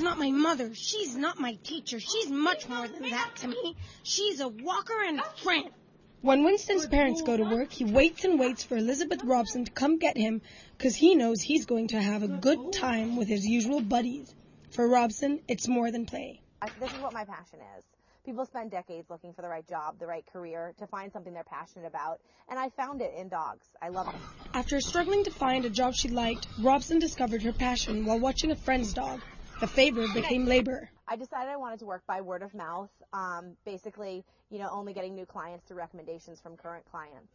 not my mother. She's not my teacher. She's much more than that to me. She's a walker and a friend. When Winston's parents go to work, he waits and waits for Elizabeth Robson to come get him because he knows he's going to have a good time with his usual buddies. For Robson, it's more than play. This is what my passion is. People spend decades looking for the right job, the right career, to find something they're passionate about, and I found it in dogs. I love it. After struggling to find a job she liked, Robson discovered her passion while watching a friend's dog. The favor became labor. I decided I wanted to work by word of mouth, basically, only getting new clients through recommendations from current clients.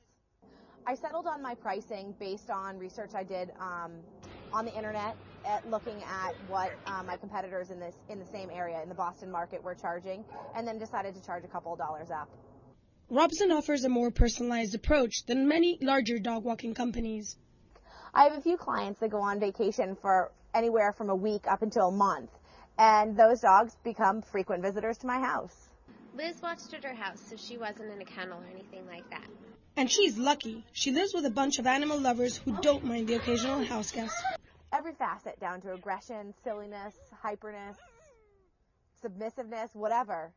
I settled on my pricing based on research I did on the internet, looking at what my competitors in the same area in the Boston market were charging, and then decided to charge a couple of dollars up. Robson offers a more personalized approach than many larger dog walking companies. I have a few clients that go on vacation for anywhere from a week up until a month, and those dogs become frequent visitors to my house. Liz watched at her house, so she wasn't in a kennel or anything like that. And she's lucky. She lives with a bunch of animal lovers who don't mind the occasional house guest. Every facet, down to aggression, silliness, hyperness, submissiveness, whatever.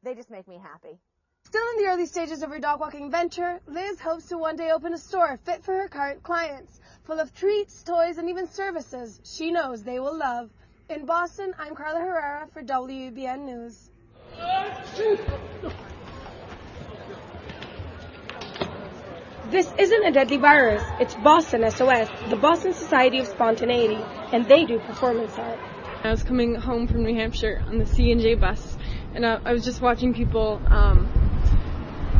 They just make me happy. Still in the early stages of her dog walking venture, Liz hopes to one day open a store fit for her current clients, full of treats, toys, and even services she knows they will love. In Boston, I'm Carla Herrera for WBN News. This isn't a deadly virus. It's Boston SOS, the Boston Society of Spontaneity, and they do performance art. I was coming home from New Hampshire on the C&J bus, and I was just watching people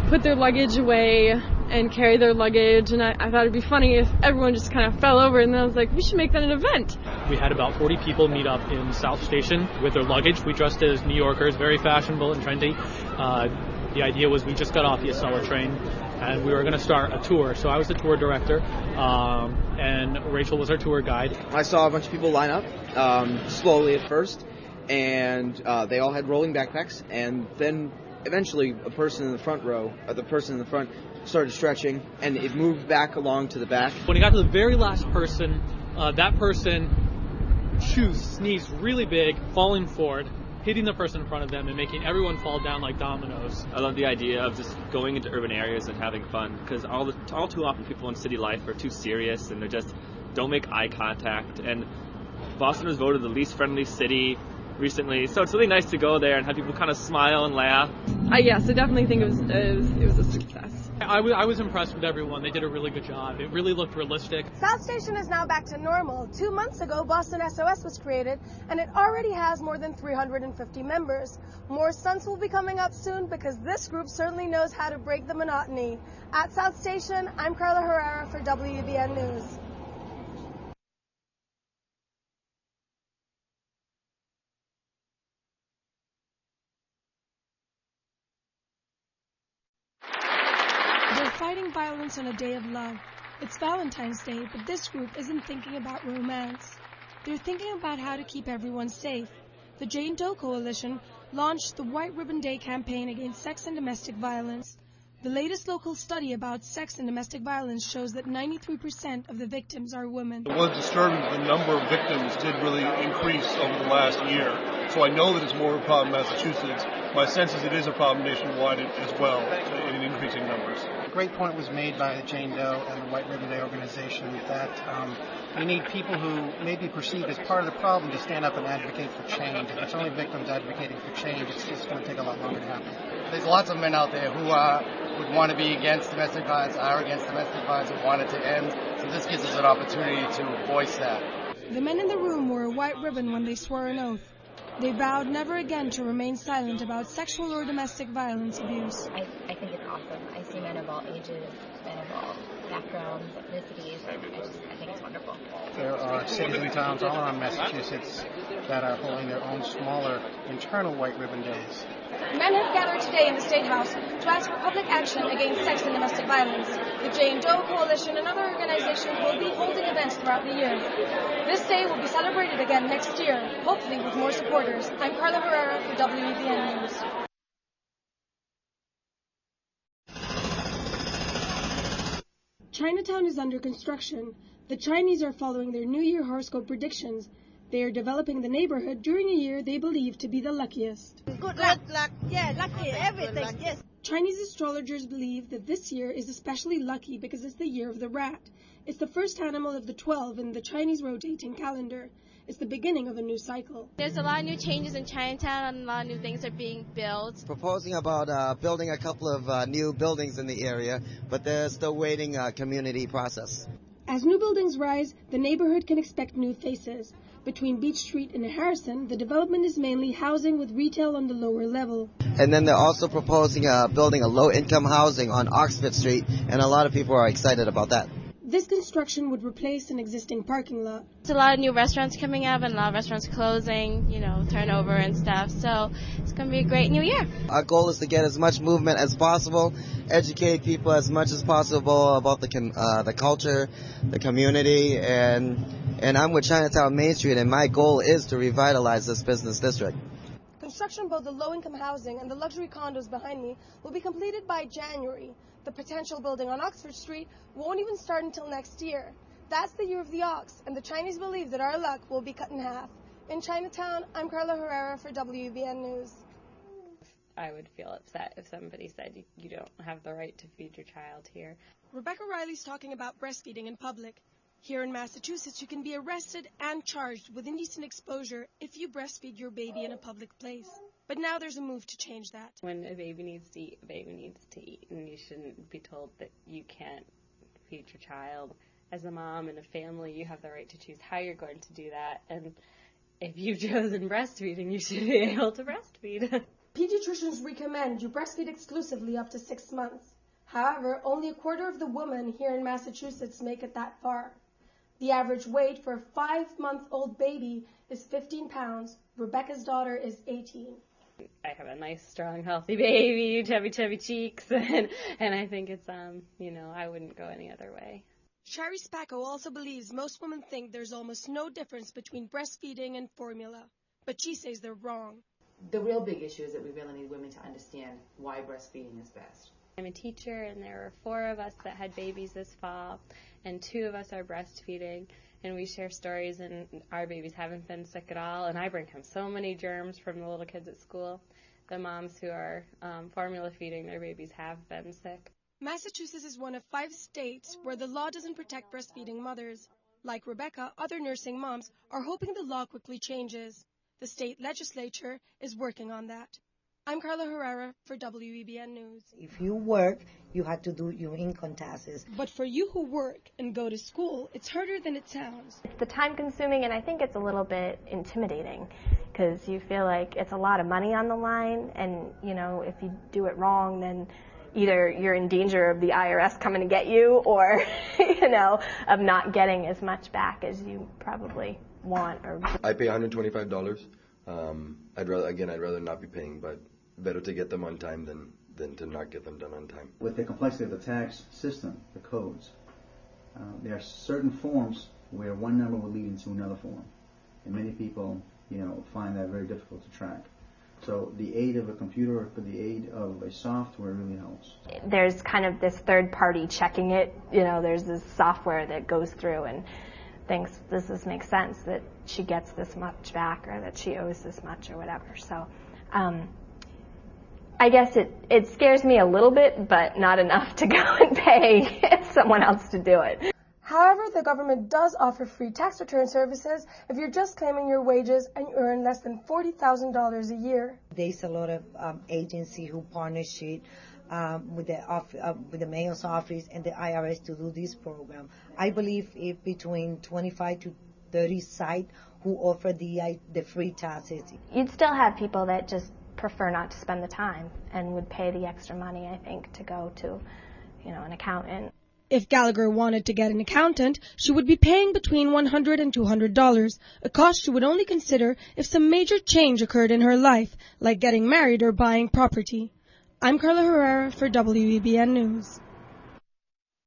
put their luggage away and carry their luggage, and I thought it'd be funny if everyone just kind of fell over, and then I was like, we should make that an event. We had about 40 people meet up in South Station with their luggage. We dressed as New Yorkers, very fashionable and trendy. The idea was we just got off the Acela train, and we were going to start a tour. So I was the tour director, and Rachel was our tour guide. I saw a bunch of people line up, slowly at first, and they all had rolling backpacks, and then eventually the person in the front started stretching, and it moved back along to the back. When it got to the very last person, that person sneezed really big, falling forward, hitting the person in front of them and making everyone fall down like dominoes. I love the idea of just going into urban areas and having fun, because all too often people in city life are too serious and they just don't make eye contact. And Boston was voted the least friendly city recently, so it's really nice to go there and have people kind of smile and laugh. Yes, I definitely think it was a success. I was impressed with everyone. They did a really good job. It really looked realistic. South Station is now back to normal. 2 months ago, Boston SOS was created, and it already has more than 350 members. More stunts will be coming up soon because this group certainly knows how to break the monotony. At South Station, I'm Carla Herrera for WBN News. Fighting violence on a day of love. It's Valentine's Day, but this group isn't thinking about romance. They're thinking about how to keep everyone safe. The Jane Doe Coalition launched the White Ribbon Day campaign against sex and domestic violence. The latest local study about sex and domestic violence shows that 93% of the victims are women. It was disturbing that the number of victims did really increase over the last year. So I know that it's more of a problem in Massachusetts. My sense is it is a problem nationwide as well, in increasing numbers. A great point was made by the Jane Doe and the White Ribbon Day organization that we need people who may be perceived as part of the problem to stand up and advocate for change. If it's only victims advocating for change, it's just going to take a lot longer to happen. There's lots of men out there who would want to be against domestic violence, are against domestic violence, and want it to end. So this gives us an opportunity to voice that. The men in the room wore a white ribbon when they swore an oath. They vowed never again to remain silent about sexual or domestic violence abuse. I think it's awesome. I see men of all ages, men of all backgrounds, ethnicities. I think it's wonderful. There are cities and towns all around Massachusetts that are holding their own smaller internal White Ribbon Days. Men have gathered today in the State House to ask for public action against sex and domestic violence. The Jane Doe Coalition and other organizations will be holding events throughout the year. This day will be celebrated again next year, hopefully with more supporters. I'm Carla Herrera for WBN News. Chinatown is under construction. The Chinese are following their New Year horoscope predictions. They are developing the neighborhood during a year they believe to be the luckiest. Good luck. Yeah, lucky, everything, yes. Chinese astrologers believe that this year is especially lucky because it's the year of the rat. It's the first animal of the 12 in the Chinese rotating calendar. It's the beginning of a new cycle. There's a lot of new changes in Chinatown and a lot of new things are being built. Proposing about building a couple of new buildings in the area, but they're still waiting community process. As new buildings rise, the neighborhood can expect new faces. Between Beach Street and Harrison, the development is mainly housing with retail on the lower level. And then they're also proposing building a low-income housing on Oxford Street, and a lot of people are excited about that. This construction would replace an existing parking lot. There's a lot of new restaurants coming up and a lot of restaurants closing, turnover and stuff. So it's going to be a great new year. Our goal is to get as much movement as possible, educate people as much as possible about the culture, the community, and I'm with Chinatown Main Street, and my goal is to revitalize this business district. Construction of both the low-income housing and the luxury condos behind me will be completed by January. The potential building on Oxford Street won't even start until next year. That's the year of the ox, and the Chinese believe that our luck will be cut in half. In Chinatown, I'm Carla Herrera for WBN News. I would feel upset if somebody said you don't have the right to feed your child here. Rebecca Riley's talking about breastfeeding in public. Here in Massachusetts, you can be arrested and charged with indecent exposure if you breastfeed your baby in a public place. But now there's a move to change that. When a baby needs to eat, a baby needs to eat, and you shouldn't be told that you can't feed your child. As a mom in a family, you have the right to choose how you're going to do that, and if you've chosen breastfeeding, you should be able to breastfeed. Pediatricians recommend you breastfeed exclusively up to 6 months. However, only a quarter of the women here in Massachusetts make it that far. The average weight for a 5-month-old baby is 15 pounds. Rebecca's daughter is 18. I have a nice, strong, healthy baby, chubby cheeks, and I think it's, I wouldn't go any other way. Shari Spacco also believes most women think there's almost no difference between breastfeeding and formula, but she says they're wrong. The real big issue is that we really need women to understand why breastfeeding is best. I'm a teacher, and there were 4 of us that had babies this fall, and 2 of us are breastfeeding, and we share stories, and our babies haven't been sick at all, and I bring home so many germs from the little kids at school. The moms who are formula feeding their babies have been sick. Massachusetts is one of 5 states where the law doesn't protect breastfeeding mothers. Like Rebecca, other nursing moms are hoping the law quickly changes. The state legislature is working on that. I'm Carla Herrera for WEBN News. If you work, you have to do your income taxes. But for you who work and go to school, it's harder than it sounds. It's the time consuming, and I think it's a little bit intimidating because you feel like it's a lot of money on the line, and if you do it wrong, then either you're in danger of the IRS coming to get you or of not getting as much back as you probably want. I pay $125. I'd rather not be paying, but better to get them on time than to not get them done on time. With the complexity of the tax system, the codes, there are certain forms where one number will lead into another form, and many people, find that very difficult to track. So the aid of a computer or the aid of a software really helps. There's kind of this third party checking it. There's this software that goes through and thinks this makes sense, that she gets this much back or that she owes this much or whatever. So I guess it scares me a little bit, but not enough to go and pay someone else to do it. However, the government does offer free tax return services if you're just claiming your wages and you earn less than $40,000 a year. There's a lot of agencies who partnership with the mayor's office and the IRS to do this program. I believe if between 25 to 30 sites who offer the free taxes. You'd still have people that just prefer not to spend the time and would pay the extra money, I think, to go to, an accountant. If Gallagher wanted to get an accountant, she would be paying between $100 and $200, a cost she would only consider if some major change occurred in her life, like getting married or buying property. I'm Carla Herrera for WEBN News.